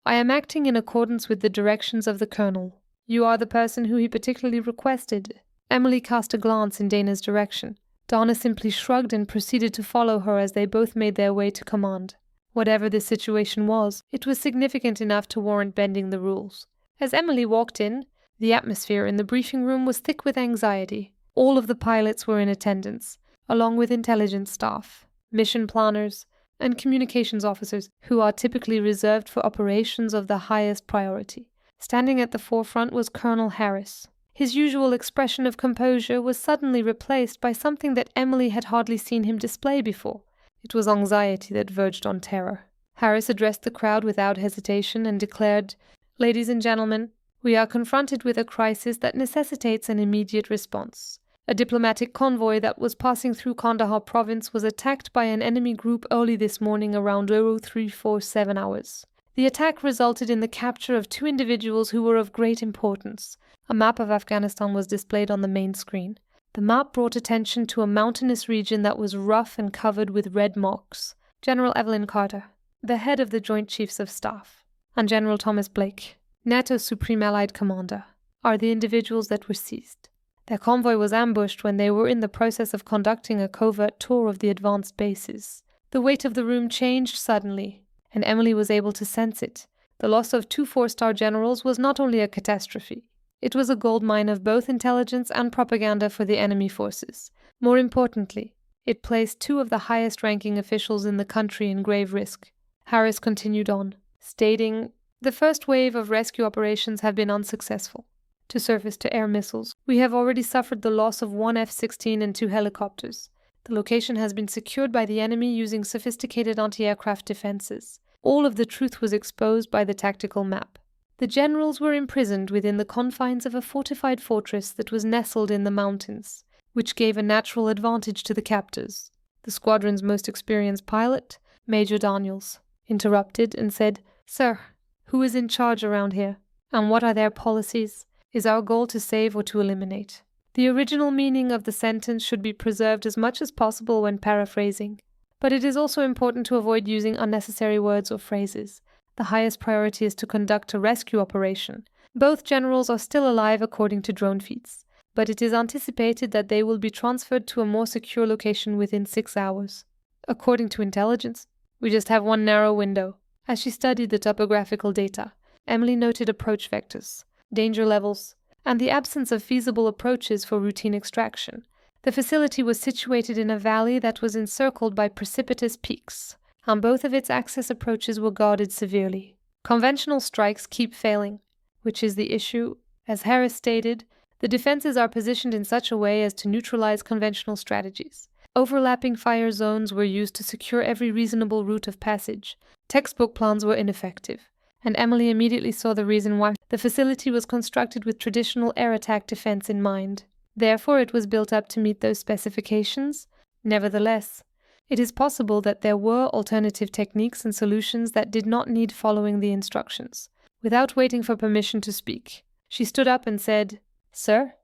I am acting in accordance with the directions of the Colonel. You are the person who he particularly requested. Emily cast a glance in Dana's direction. Dana simply shrugged and proceeded to follow her as they both made their way to command. Whatever the situation was, it was significant enough to warrant bending the rules. As Emily walked in, the atmosphere in the briefing room was thick with anxiety. All of the pilots were in attendance, along with intelligence staff, mission planners, and communications officers who are typically reserved for operations of the highest priority. Standing at the forefront was Colonel Harris. His usual expression of composure was suddenly replaced by something that Emily had hardly seen him display before. It was anxiety that verged on terror. Harris addressed the crowd without hesitation and declared, "Ladies and gentlemen, we are confronted with a crisis that necessitates an immediate response. A diplomatic convoy that was passing through Kandahar province was attacked by an enemy group early this morning around 0347 hours. The attack resulted in the capture of 2 individuals who were of great importance. A map of Afghanistan was displayed on the main screen. The map brought attention to a mountainous region that was rough and covered with red marks. General Evelyn Carter, the head of the Joint Chiefs of Staff, and General Thomas Blake, NATO's Supreme Allied Commander, are the individuals that were seized. Their convoy was ambushed when they were in the process of conducting a covert tour of the advanced bases. The weight of the room changed suddenly, and Emily was able to sense it. The loss of 2 4-star generals was not only a catastrophe, it was a goldmine of both intelligence and propaganda for the enemy forces. More importantly, it placed 2 of the highest-ranking officials in the country in grave risk. Harris continued on, stating, "The first wave of rescue operations have been unsuccessful. To surface-to-air missiles, we have already suffered the loss of 1 F-16 and 2 helicopters. The location has been secured by the enemy using sophisticated anti-aircraft defenses. All of the truth was exposed by the tactical map. The generals were imprisoned within the confines of a fortified fortress that was nestled in the mountains, which gave a natural advantage to the captors. The squadron's most experienced pilot, Major Daniels, interrupted and said, 'Sir, who is in charge around here? And what are their policies? Is our goal to save or to eliminate?' The original meaning of the sentence should be preserved as much as possible when paraphrasing, but it is also important to avoid using unnecessary words or phrases. The highest priority is to conduct a rescue operation. Both generals are still alive according to drone feeds, but it is anticipated that they will be transferred to a more secure location within 6 hours. According to intelligence, we just have one narrow window." As she studied the topographical data, Emily noted approach vectors, danger levels, and the absence of feasible approaches for routine extraction. The facility was situated in a valley that was encircled by precipitous peaks, and both of its access approaches were guarded severely. Conventional strikes keep failing, which is the issue. As Harris stated, the defenses are positioned in such a way as to neutralize conventional strategies. Overlapping fire zones were used to secure every reasonable route of passage. Textbook plans were ineffective, and Emily immediately saw the reason why. The facility was constructed with traditional air attack defense in mind. Therefore, it was built up to meet those specifications. Nevertheless, it is possible that there were alternative techniques and solutions that did not need following the instructions. Without waiting for permission to speak, she stood up and said, "Sir,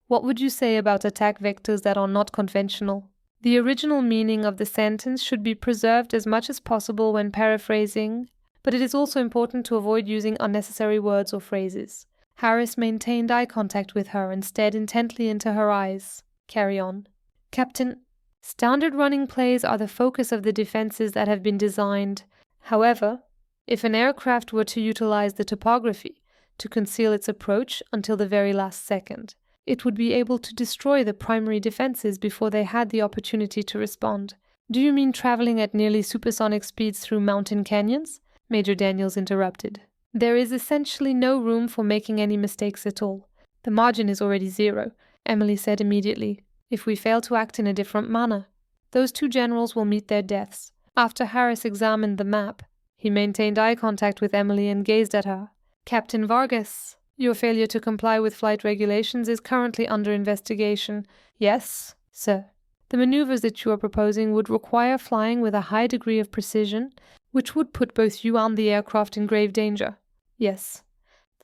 what would you say about attack vectors that are not conventional?" The original meaning of the sentence should be preserved as much as possible when paraphrasing, but it is also important to avoid using unnecessary words or phrases. Harris maintained eye contact with her and stared intently into her eyes. "Carry on." "Captain, standard running plays are the focus of the defenses that have been designed. However, if an aircraft were to utilize the topography to conceal its approach until the very last second. It would be able to destroy the primary defenses before they had the opportunity to respond. Do you mean traveling at nearly supersonic speeds through mountain canyons? Major Daniels interrupted. There is essentially no room for making any mistakes at all. The margin is already 0, Emily said immediately. If we fail to act in a different manner, those 2 generals will meet their deaths. After Harris examined the map, he maintained eye contact with Emily and gazed at her. Captain Vargas, your failure to comply with flight regulations is currently under investigation. Yes, sir. The maneuvers that you are proposing would require flying with a high degree of precision, which would put both you and the aircraft in grave danger. Yes.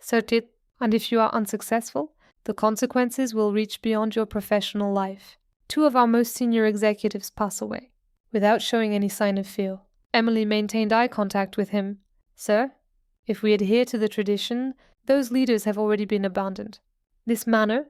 Certain. And if you are unsuccessful, the consequences will reach beyond your professional life. 2 of our most senior executives pass away. Without showing any sign of fear, Emily maintained eye contact with him. Sir, if we adhere to the tradition, those leaders have already been abandoned. This manner,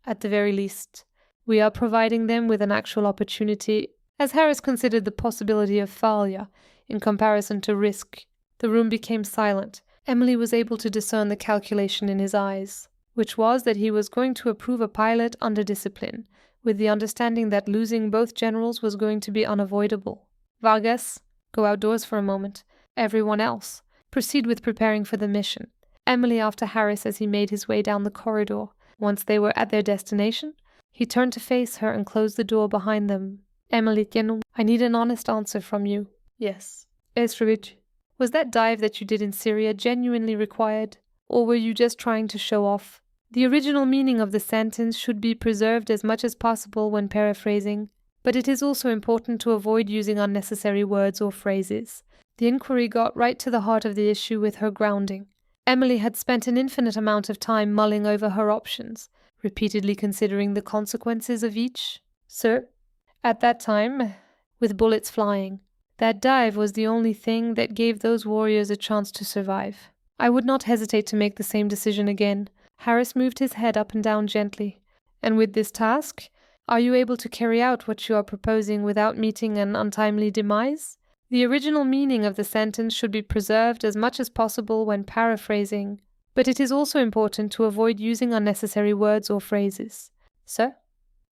at the very least, we are providing them with an actual opportunity, as Harris considered the possibility of failure in comparison to risk. The room became silent. Emily was able to discern the calculation in his eyes, which was that he was going to approve a pilot under discipline, with the understanding that losing both generals was going to be unavoidable. Vargas, go outdoors for a moment. Everyone else, proceed with preparing for the mission. Emily after Harris as he made his way down the corridor. Once they were at their destination, he turned to face her and closed the door behind them. Emily, I need an honest answer from you. Yes. Estrovich, was that dive that you did in Syria genuinely required, or were you just trying to show off? The original meaning of the sentence should be preserved as much as possible when paraphrasing, but it is also important to avoid using unnecessary words or phrases. The inquiry got right to the heart of the issue with her grounding. Emily had spent an infinite amount of time mulling over her options, repeatedly considering the consequences of each. Sir, at that time, with bullets flying, that dive was the only thing that gave those warriors a chance to survive. I would not hesitate to make the same decision again. Harris moved his head up and down gently. And with this task, are you able to carry out what you are proposing without meeting an untimely demise? The original meaning of the sentence should be preserved as much as possible when paraphrasing, but it is also important to avoid using unnecessary words or phrases. Sir,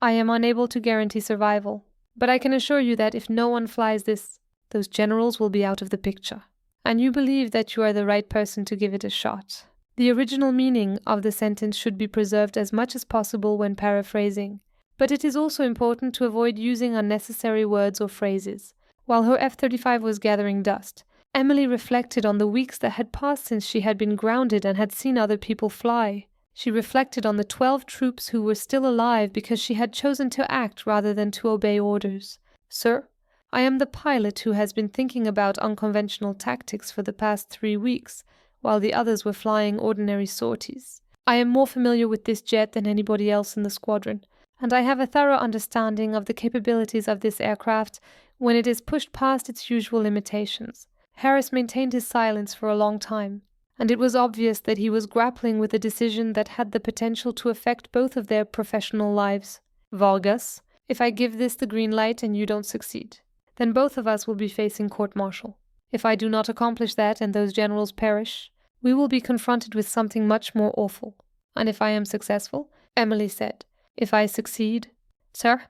I am unable to guarantee survival, but I can assure you that if no one flies this, those generals will be out of the picture. And you believe that you are the right person to give it a shot. The original meaning of the sentence should be preserved as much as possible when paraphrasing, but it is also important to avoid using unnecessary words or phrases. While her F-35 was gathering dust, Emily reflected on the weeks that had passed since she had been grounded and had seen other people fly. She reflected on the 12 troops who were still alive because she had chosen to act rather than to obey orders. Sir, I am the pilot who has been thinking about unconventional tactics for the past 3 weeks, while the others were flying ordinary sorties. I am more familiar with this jet than anybody else in the squadron, and I have a thorough understanding of the capabilities of this aircraft when it is pushed past its usual limitations. Harris maintained his silence for a long time, and it was obvious that he was grappling with a decision that had the potential to affect both of their professional lives. Vargas, if I give this the green light and you don't succeed, then both of us will be facing court-martial. If I do not accomplish that and those generals perish, we will be confronted with something much more awful. And if I am successful, Emily said, if I succeed, sir,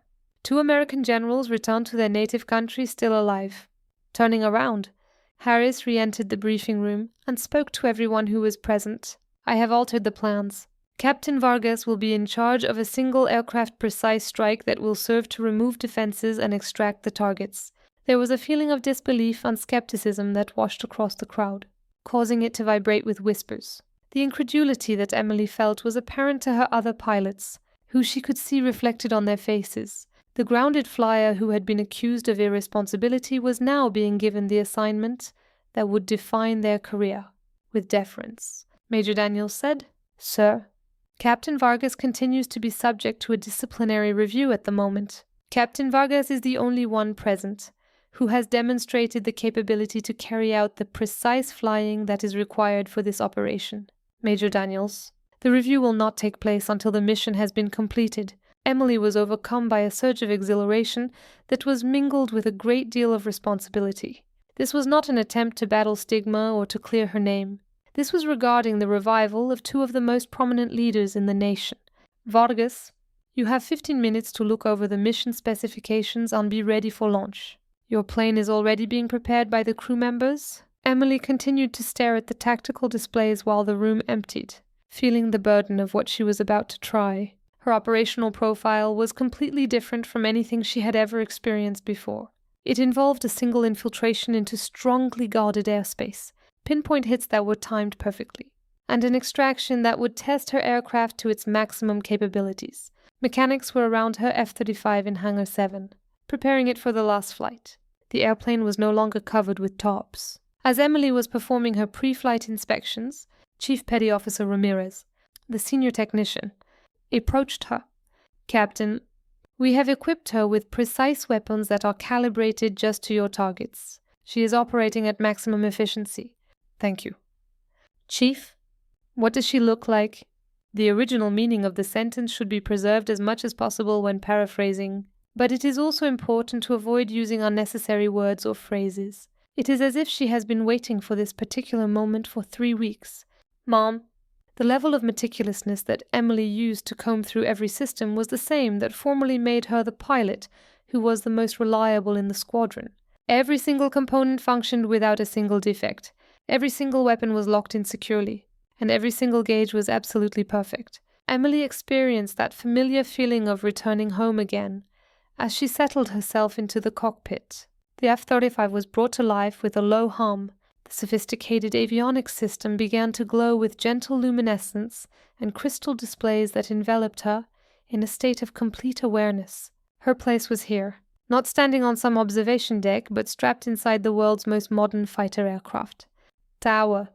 2 American generals returned to their native country still alive. Turning around, Harris re-entered the briefing room and spoke to everyone who was present. I have altered the plans. Captain Vargas will be in charge of a single aircraft precise strike that will serve to remove defenses and extract the targets. There was a feeling of disbelief and skepticism that washed across the crowd, causing it to vibrate with whispers. The incredulity that Emily felt was apparent to her other pilots, who she could see reflected on their faces. The grounded flyer who had been accused of irresponsibility was now being given the assignment that would define their career. With deference, Major Daniels said, Sir, Captain Vargas continues to be subject to a disciplinary review at the moment. Captain Vargas is the only one present who has demonstrated the capability to carry out the precise flying that is required for this operation. Major Daniels, the review will not take place until the mission has been completed. Emily was overcome by a surge of exhilaration that was mingled with a great deal of responsibility. This was not an attempt to battle stigma or to clear her name. This was regarding the revival of two of the most prominent leaders in the nation. Vargas, you have 15 minutes to look over the mission specifications and be ready for launch. Your plane is already being prepared by the crew members. Emily continued to stare at the tactical displays while the room emptied, feeling the burden of what she was about to try. Her operational profile was completely different from anything she had ever experienced before. It involved a single infiltration into strongly guarded airspace, pinpoint hits that were timed perfectly, and an extraction that would test her aircraft to its maximum capabilities. Mechanics were around her F-35 in Hangar 7, preparing it for the last flight. The airplane was no longer covered with tops. As Emily was performing her pre-flight inspections, Chief Petty Officer Ramirez, the senior technician, approached her. Captain, we have equipped her with precise weapons that are calibrated just to your targets. She is operating at maximum efficiency. Thank you. Chief, what does she look like? The original meaning of the sentence should be preserved as much as possible when paraphrasing, but it is also important to avoid using unnecessary words or phrases. It is as if she has been waiting for this particular moment for 3 weeks. Mom, the level of meticulousness that Emily used to comb through every system was the same that formerly made her the pilot who was the most reliable in the squadron. Every single component functioned without a single defect. Every single weapon was locked in securely, and every single gauge was absolutely perfect. Emily experienced that familiar feeling of returning home again as she settled herself into the cockpit. The F-35 was brought to life with a low hum. The sophisticated avionics system began to glow with gentle luminescence and crystal displays that enveloped her in a state of complete awareness. Her place was here, not standing on some observation deck, but strapped inside the world's most modern fighter aircraft. Tower,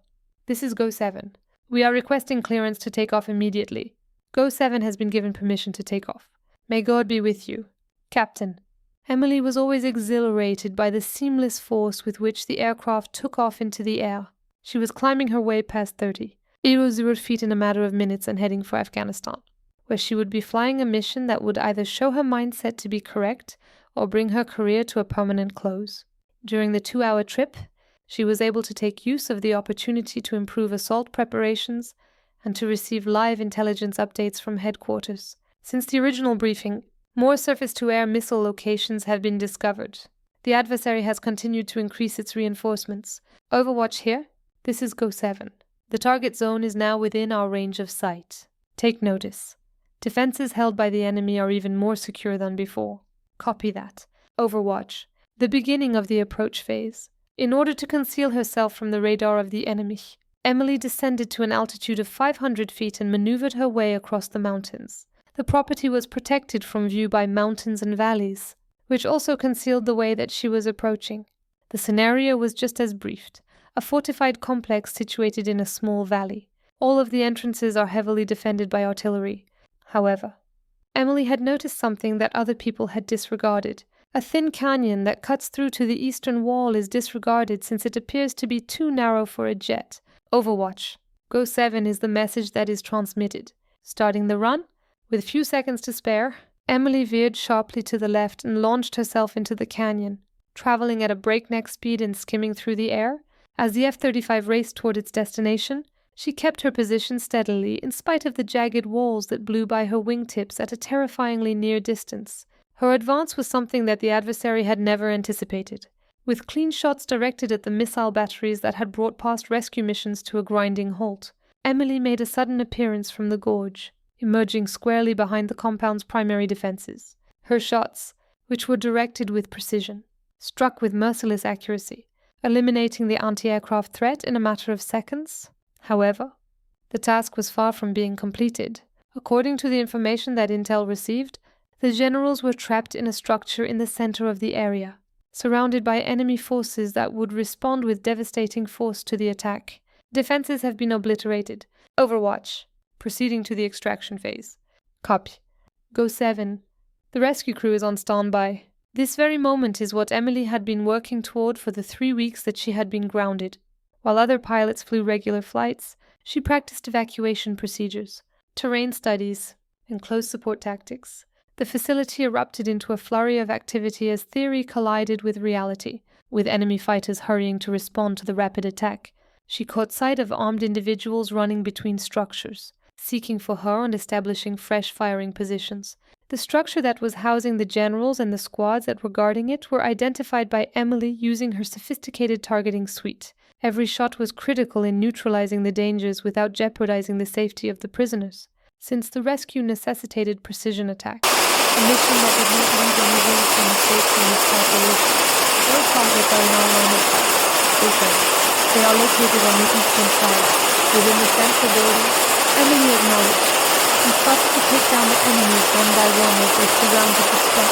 this is GO-7. We are requesting clearance to take off immediately. GO-7 has been given permission to take off. May God be with you. Captain. Emily was always exhilarated by the seamless force with which the aircraft took off into the air. She was climbing her way past 30, 0 feet in a matter of minutes and heading for Afghanistan, where she would be flying a mission that would either show her mindset to be correct or bring her career to a permanent close. During the 2-hour trip, she was able to take use of the opportunity to improve assault preparations and to receive live intelligence updates from headquarters. Since the original briefing, more surface-to-air missile locations have been discovered. The adversary has continued to increase its reinforcements. Overwatch here. This is GO-7. The target zone is now within our range of sight. Take notice. Defenses held by the enemy are even more secure than before. Copy that. Overwatch. The beginning of the approach phase. In order to conceal herself from the radar of the enemy, Emily descended to an altitude of 500 feet and maneuvered her way across the mountains. The property was protected from view by mountains and valleys, which also concealed the way that she was approaching. The scenario was just as briefed, a fortified complex situated in a small valley. All of the entrances are heavily defended by artillery. However, Emily had noticed something that other people had disregarded. A thin canyon that cuts through to the eastern wall is disregarded since it appears to be too narrow for a jet. Overwatch. GO-7 is the message that is transmitted. Starting the run, with few seconds to spare, Emily veered sharply to the left and launched herself into the canyon, traveling at a breakneck speed and skimming through the air. As the F-35 raced toward its destination, she kept her position steadily in spite of the jagged walls that blew by her wingtips at a terrifyingly near distance. Her advance was something that the adversary had never anticipated. With clean shots directed at the missile batteries that had brought past rescue missions to a grinding halt, Emily made a sudden appearance from the gorge, emerging squarely behind the compound's primary defenses. Her shots, which were directed with precision, struck with merciless accuracy, eliminating the anti-aircraft threat in a matter of seconds. However, the task was far from being completed. According to the information that Intel received, the generals were trapped in a structure in the center of the area, surrounded by enemy forces that would respond with devastating force to the attack. Defenses have been obliterated. Overwatch. Proceeding to the extraction phase. Copy. GO-7. The rescue crew is on standby. This very moment is what Emily had been working toward for the 3 weeks that she had been grounded. While other pilots flew regular flights, she practiced evacuation procedures, terrain studies, and close support tactics. The facility erupted into a flurry of activity as theory collided with reality, with enemy fighters hurrying to respond to the rapid attack. She caught sight of armed individuals running between structures, seeking for her and establishing fresh firing positions. The structure that was housing the generals and the squads that were guarding it were identified by Emily using her sophisticated targeting suite. Every shot was critical in neutralizing the dangers without jeopardizing the safety of the prisoners, since the rescue necessitated precision attack, a mission that did not leave any room for mistakes and miscalculation. Both targets are in our line of sight. They are located on the eastern side, within the central building. Emily acknowledged. We started to take down the enemies one by one as they surrounded the spot,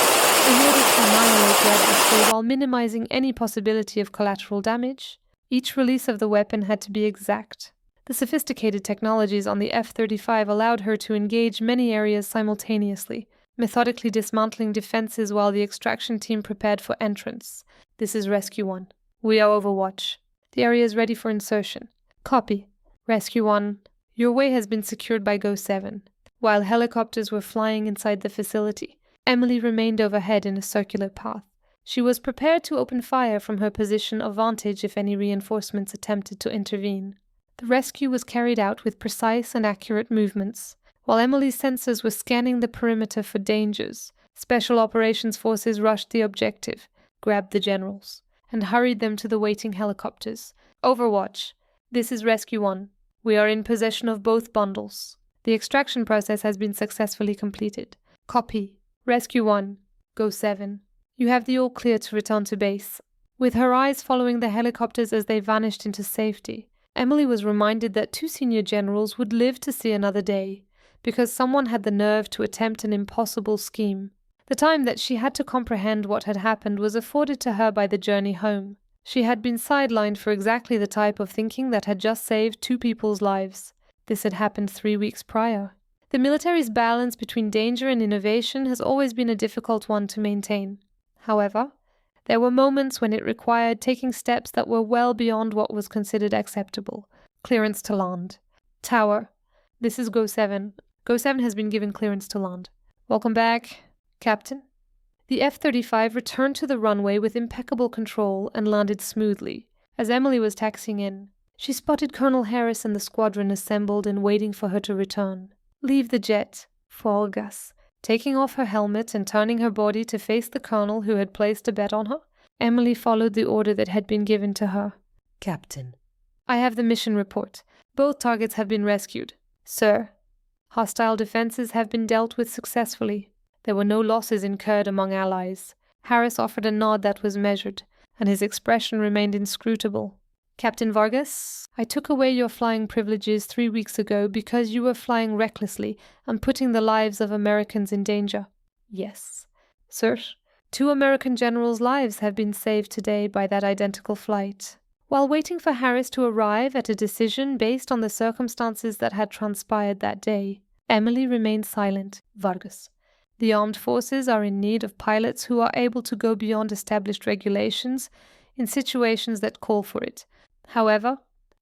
in order to annihilate the adversary while minimizing any possibility of collateral damage. Each release of the weapon had to be exact. The sophisticated technologies on the F-35 allowed her to engage many areas simultaneously, methodically dismantling defenses while the extraction team prepared for entrance. This is Rescue 1. We are Overwatch. The area is ready for insertion. Copy. Rescue 1. Your way has been secured by Go-7. While helicopters were flying inside the facility, Emily remained overhead in a circular path. She was prepared to open fire from her position of vantage if any reinforcements attempted to intervene. The rescue was carried out with precise and accurate movements. While Emily's sensors were scanning the perimeter for dangers, Special Operations Forces rushed the objective, grabbed the generals, and hurried them to the waiting helicopters. Overwatch. This is Rescue 1. We are in possession of both bundles. The extraction process has been successfully completed. Copy. Rescue 1. Go-7. You have the all clear to return to base. With her eyes following the helicopters as they vanished into safety, Emily was reminded that 2 senior generals would live to see another day, because someone had the nerve to attempt an impossible scheme. The time that she had to comprehend what had happened was afforded to her by the journey home. She had been sidelined for exactly the type of thinking that had just saved 2 people's lives. This had happened 3 weeks prior. The military's balance between danger and innovation has always been a difficult one to maintain. However, there were moments when it required taking steps that were well beyond what was considered acceptable. Clearance to land. Tower. This is Go-7. Go-7 has been given clearance to land. Welcome back, Captain. The F-35 returned to the runway with impeccable control and landed smoothly. As Emily was taxiing in, she spotted Colonel Harris and the squadron assembled and waiting for her to return. Leave the jet, Vargas. Taking off her helmet and turning her body to face the colonel who had placed a bet on her, Emily followed the order that had been given to her. Captain. I have the mission report. Both targets have been rescued. Sir. Hostile defenses have been dealt with successfully. There were no losses incurred among allies. Harris offered a nod that was measured, and his expression remained inscrutable. Captain Vargas, I took away your flying privileges 3 weeks ago because you were flying recklessly and putting the lives of Americans in danger. Yes. Sir, 2 American generals' lives have been saved today by that identical flight. While waiting for Harris to arrive at a decision based on the circumstances that had transpired that day, Emily remained silent. Vargas. The armed forces are in need of pilots who are able to go beyond established regulations in situations that call for it. However,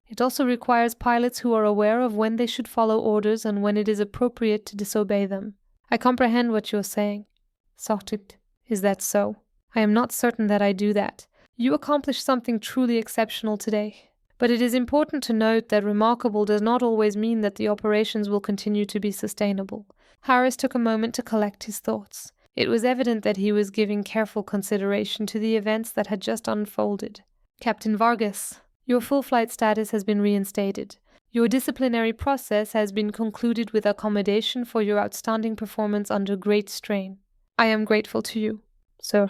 it also requires pilots who are aware of when they should follow orders and when it is appropriate to disobey them. I comprehend what you are saying. Sorted. Is that so? I am not certain that I do that. You accomplished something truly exceptional today. But it is important to note that remarkable does not always mean that the operations will continue to be sustainable. Harris took a moment to collect his thoughts. It was evident that he was giving careful consideration to the events that had just unfolded. Captain Vargas, your full flight status has been reinstated. Your disciplinary process has been concluded with accommodation for your outstanding performance under great strain. I am grateful to you, sir.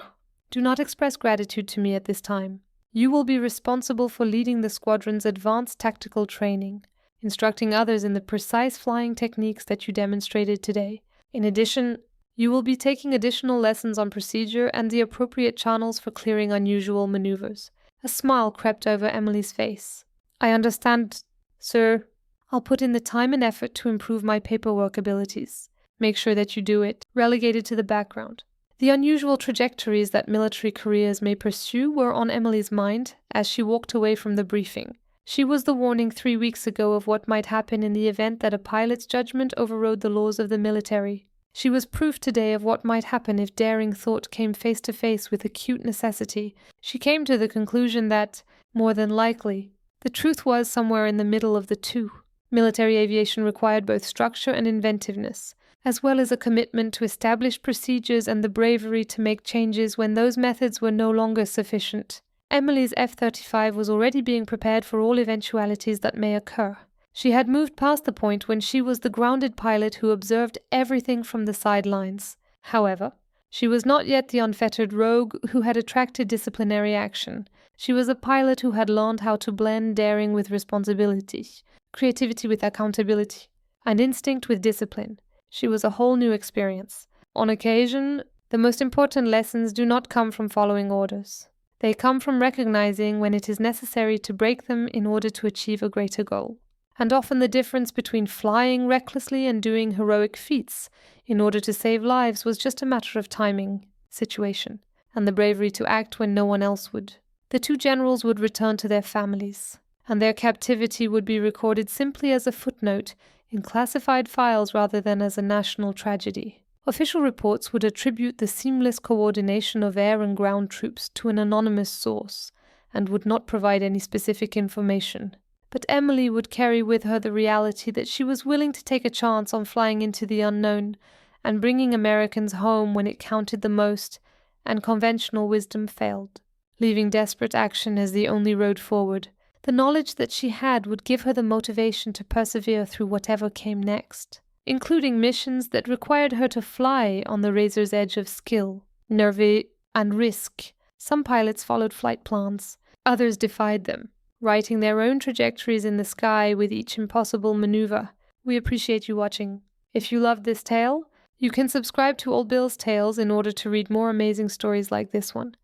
Do not express gratitude to me at this time. You will be responsible for leading the squadron's advanced tactical training, instructing others in the precise flying techniques that you demonstrated today. In addition, you will be taking additional lessons on procedure and the appropriate channels for clearing unusual maneuvers. A smile crept over Emily's face. I understand, sir. I'll put in the time and effort to improve my paperwork abilities. Make sure that you do it. Relegated to the background. The unusual trajectories that military careers may pursue were on Emily's mind as she walked away from the briefing. She was the warning 3 weeks ago of what might happen in the event that a pilot's judgment overrode the laws of the military. She was proof today of what might happen if daring thought came face to face with acute necessity. She came to the conclusion that, more than likely, The truth was somewhere in the middle of the two. Military aviation required both structure and inventiveness, as well as a commitment to establish procedures and the bravery to make changes when those methods were no longer sufficient. Emily's F-35 was already being prepared for all eventualities that may occur. She had moved past the point when she was the grounded pilot who observed everything from the sidelines. However, she was not yet the unfettered rogue who had attracted disciplinary action. She was a pilot who had learned how to blend daring with responsibility, creativity with accountability, and instinct with discipline. She was a whole new experience. On occasion, the most important lessons do not come from following orders. They come from recognizing when it is necessary to break them in order to achieve a greater goal. And often the difference between flying recklessly and doing heroic feats in order to save lives was just a matter of timing, situation, and the bravery to act when no one else would. The two generals would return to their families, and their captivity would be recorded simply as a footnote in classified files rather than as a national tragedy. Official reports would attribute the seamless coordination of air and ground troops to an anonymous source, and would not provide any specific information. But Emily would carry with her the reality that she was willing to take a chance on flying into the unknown and bringing Americans home when it counted the most, and conventional wisdom failed, leaving desperate action as the only road forward. The knowledge that she had would give her the motivation to persevere through whatever came next, including missions that required her to fly on the razor's edge of skill, nerve, and risk. Some pilots followed flight plans, others defied them, writing their own trajectories in the sky with each impossible maneuver. We appreciate you watching. If you loved this tale, you can subscribe to Old Bill's Tales in order to read more amazing stories like this one.